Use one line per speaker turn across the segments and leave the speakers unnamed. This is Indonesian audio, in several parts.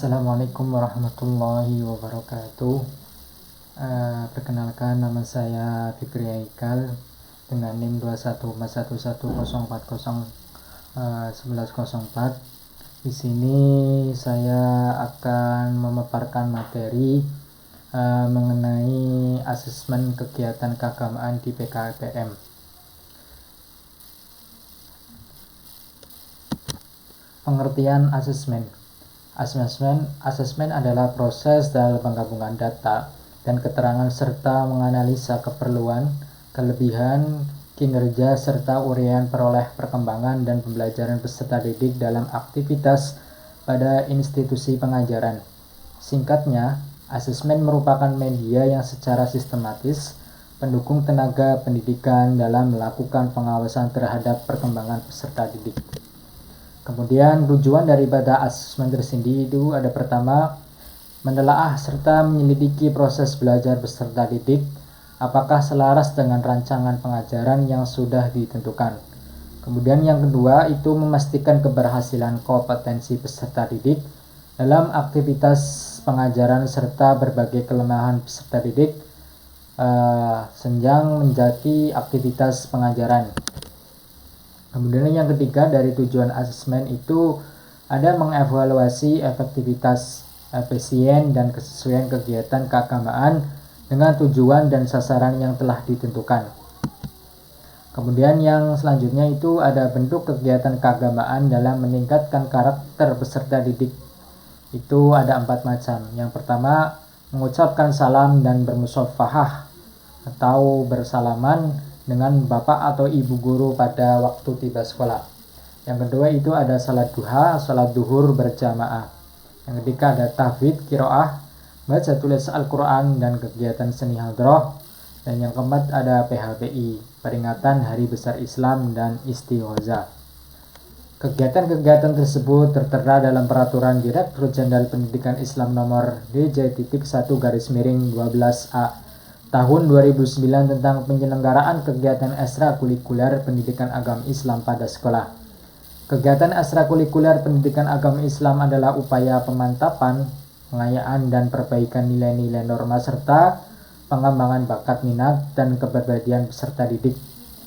Assalamualaikum warahmatullahi wabarakatuh. Perkenalkan, nama saya Fikri Haikal dengan NIM 214104011104. Di sini saya akan memaparkan materi mengenai asesmen kegiatan keagamaan di PKBM. Pengertian asesmen. Asesmen adalah proses dalam penggabungan data dan keterangan serta menganalisa keperluan, kelebihan, kinerja, serta uraian peroleh perkembangan dan pembelajaran peserta didik dalam aktivitas pada institusi pengajaran. Singkatnya, asesmen merupakan media yang secara sistematis pendukung tenaga pendidikan dalam melakukan pengawasan terhadap perkembangan peserta didik. Kemudian tujuan daripada asesmen tersendiri itu ada pertama, menelaah serta menyelidiki proses belajar peserta didik apakah selaras dengan rancangan pengajaran yang sudah ditentukan. Kemudian yang kedua itu memastikan keberhasilan kompetensi peserta didik dalam aktivitas pengajaran serta berbagai kelemahan peserta didik senjang menjadi aktivitas pengajaran. Kemudian yang ketiga dari tujuan asesmen itu ada mengevaluasi efektivitas, efisien, dan kesesuaian kegiatan keagamaan dengan tujuan dan sasaran yang telah ditentukan. Kemudian yang selanjutnya itu ada bentuk kegiatan keagamaan dalam meningkatkan karakter peserta didik. Itu ada 4 macam. Yang pertama, mengucapkan salam dan bermusafahah atau bersalaman dengan bapak atau ibu guru pada waktu tiba sekolah. Yang kedua itu ada salat duha, salat duhur berjamaah. Yang ketiga ada tahfidz, qiraah, baca tulis Al-Quran dan kegiatan seni hadroh. Dan yang keempat ada PHBI, peringatan Hari Besar Islam dan Istighosah. Kegiatan-kegiatan tersebut tertera dalam Peraturan Direktur Jenderal Pendidikan Islam nomor DJ.1/12A Tahun 2009 tentang penyelenggaraan kegiatan ekstrakurikuler pendidikan agama Islam pada sekolah. Kegiatan ekstrakurikuler pendidikan agama Islam adalah upaya pemantapan, pengayaan dan perbaikan nilai-nilai norma serta pengembangan bakat minat dan kepribadian peserta didik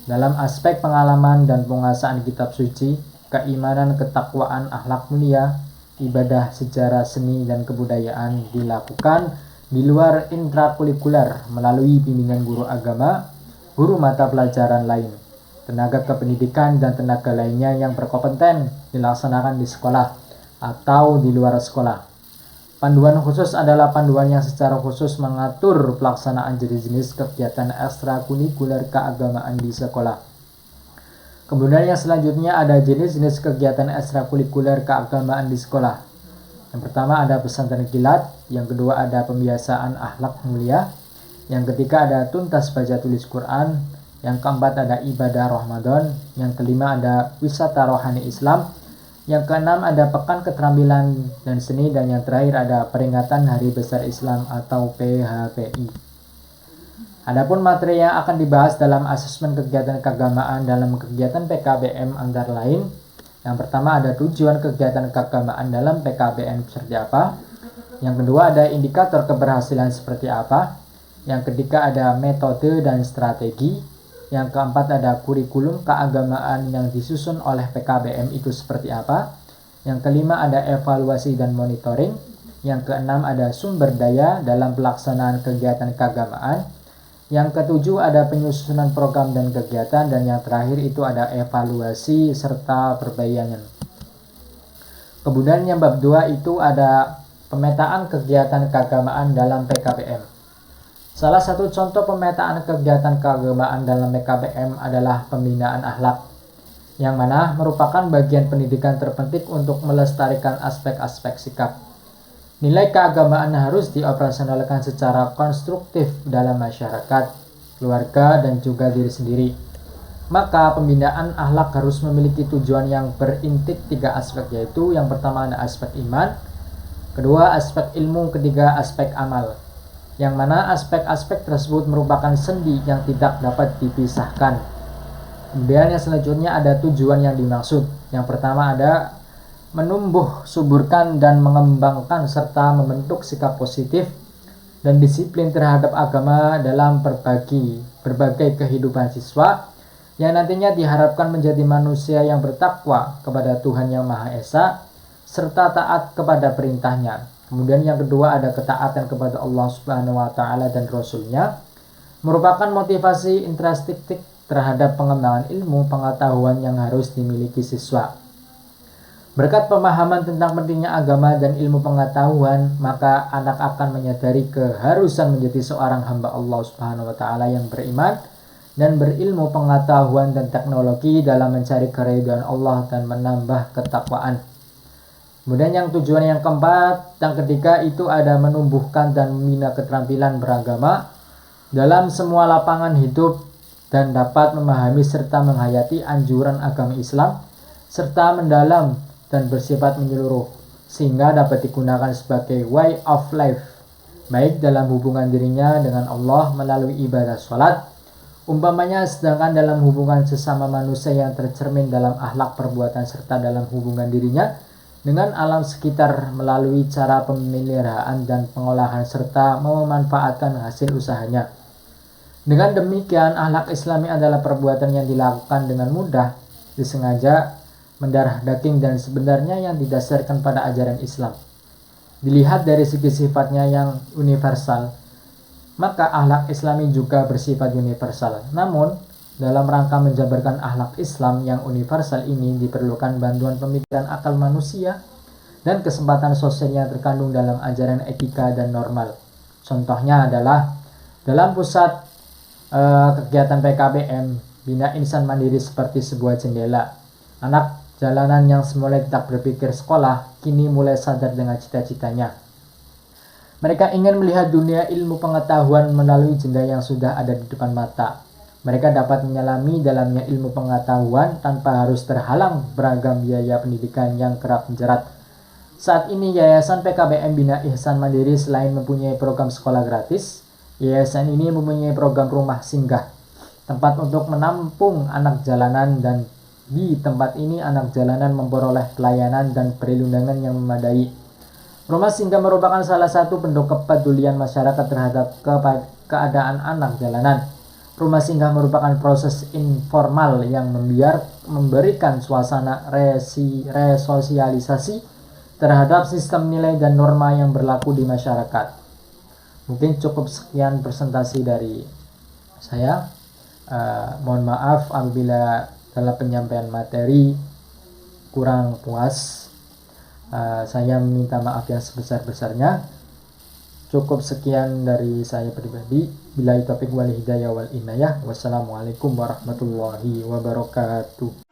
dalam aspek pengalaman dan penguasaan kitab suci, keimanan, ketakwaan, akhlak mulia, ibadah, sejarah, seni dan kebudayaan dilakukan di luar intrakurikuler melalui bimbingan guru agama, guru mata pelajaran lain, tenaga kependidikan dan tenaga lainnya yang berkompeten dilaksanakan di sekolah atau di luar sekolah. Panduan khusus adalah panduan yang secara khusus mengatur pelaksanaan jenis-jenis kegiatan ekstrakurikuler keagamaan di sekolah. Kemudian yang selanjutnya ada jenis-jenis kegiatan ekstrakurikuler keagamaan di sekolah. Yang pertama ada pesantren kilat, yang kedua ada pembiasaan akhlak mulia, yang ketiga ada tuntas baca tulis Quran, yang keempat ada ibadah Ramadan, yang kelima ada wisata rohani Islam, yang keenam ada pekan keterampilan dan seni, dan yang terakhir ada peringatan Hari Besar Islam atau PHBI. Adapun materi yang akan dibahas dalam asesmen kegiatan keagamaan dalam kegiatan PKBM antara lain, yang pertama ada tujuan kegiatan keagamaan dalam PKBM seperti apa. Yang kedua ada indikator keberhasilan seperti apa. Yang ketiga ada metode dan strategi. Yang keempat ada kurikulum keagamaan yang disusun oleh PKBM itu seperti apa. Yang kelima ada evaluasi dan monitoring. Yang keenam ada sumber daya dalam pelaksanaan kegiatan keagamaan. Yang ketujuh ada penyusunan program dan kegiatan, dan yang terakhir itu ada evaluasi serta perbaikan. Kemudian yang bab 2 itu ada pemetaan kegiatan keagamaan dalam PKBM. Salah satu contoh pemetaan kegiatan keagamaan dalam PKBM adalah pembinaan akhlak, yang mana merupakan bagian pendidikan terpenting untuk melestarikan aspek-aspek sikap. Nilai keagamaan harus dioperasionalkan secara konstruktif dalam masyarakat, keluarga, dan juga diri sendiri. Maka pembinaan akhlak harus memiliki tujuan yang berintik 3 aspek, yaitu yang pertama ada aspek iman, kedua aspek ilmu, ketiga aspek amal. Yang mana aspek-aspek tersebut merupakan sendi yang tidak dapat dipisahkan. Kemudian yang selanjutnya ada tujuan yang dimaksud. Yang pertama ada menumbuh suburkan dan mengembangkan serta membentuk sikap positif dan disiplin terhadap agama dalam berbagai kehidupan siswa yang nantinya diharapkan menjadi manusia yang bertakwa kepada Tuhan Yang Maha Esa serta taat kepada perintahnya. Kemudian yang kedua ada ketaatan kepada Allah Subhanahu wa taala dan Rasul-Nya, merupakan motivasi intrinsik terhadap pengembangan ilmu pengetahuan yang harus dimiliki siswa. Berkat pemahaman tentang pentingnya agama dan ilmu pengetahuan, maka anak akan menyadari keharusan menjadi seorang hamba Allah Subhanahu wa taala yang beriman dan berilmu pengetahuan dan teknologi dalam mencari keridhaan Allah dan menambah ketakwaan. Kemudian yang tujuan yang keempat, yang ketiga itu ada menumbuhkan dan membina keterampilan beragama dalam semua lapangan hidup dan dapat memahami serta menghayati anjuran agama Islam serta mendalam dan bersifat menyeluruh sehingga dapat digunakan sebagai way of life baik dalam hubungan dirinya dengan Allah melalui ibadah sholat umpamanya, sedangkan dalam hubungan sesama manusia yang tercermin dalam akhlak perbuatan serta dalam hubungan dirinya dengan alam sekitar melalui cara pemeliharaan dan pengolahan serta memanfaatkan hasil usahanya. Dengan demikian, akhlak Islami adalah perbuatan yang dilakukan dengan mudah, disengaja, mendarah daging dan sebenarnya yang didasarkan pada ajaran Islam. Dilihat dari segi sifatnya yang universal, maka akhlak Islami juga bersifat universal. Namun, dalam rangka menjabarkan akhlak Islam yang universal ini diperlukan bantuan pemikiran akal manusia dan kesempatan sosial yang terkandung dalam ajaran etika dan normal. Contohnya adalah dalam pusat kegiatan PKBM, Bina Insan Mandiri seperti sebuah jendela. Anak jalanan yang semula tidak berpikir sekolah, kini mulai sadar dengan cita-citanya. Mereka ingin melihat dunia ilmu pengetahuan melalui jendela yang sudah ada di depan mata. Mereka dapat menyelami dalamnya ilmu pengetahuan tanpa harus terhalang beragam biaya pendidikan yang kerap menjerat. Saat ini Yayasan PKBM Bina Ihsan Mandiri selain mempunyai program sekolah gratis, yayasan ini mempunyai program rumah singgah, tempat untuk menampung anak jalanan, dan di tempat ini anak jalanan memperoleh pelayanan dan perlindungan yang memadai. Rumah singgah merupakan salah satu bentuk kepedulian masyarakat terhadap keadaan anak jalanan. Rumah singgah merupakan proses informal yang memberikan suasana resosialisasi terhadap sistem nilai dan norma yang berlaku di masyarakat. Mungkin cukup sekian presentasi dari saya. Mohon maaf apabila dalam penyampaian materi kurang puas. Saya meminta maaf yang sebesar-besarnya. Cukup sekian dari saya pribadi. Billahi taufiq wal hidayah wal inayah. Wassalamualaikum warahmatullahi wabarakatuh.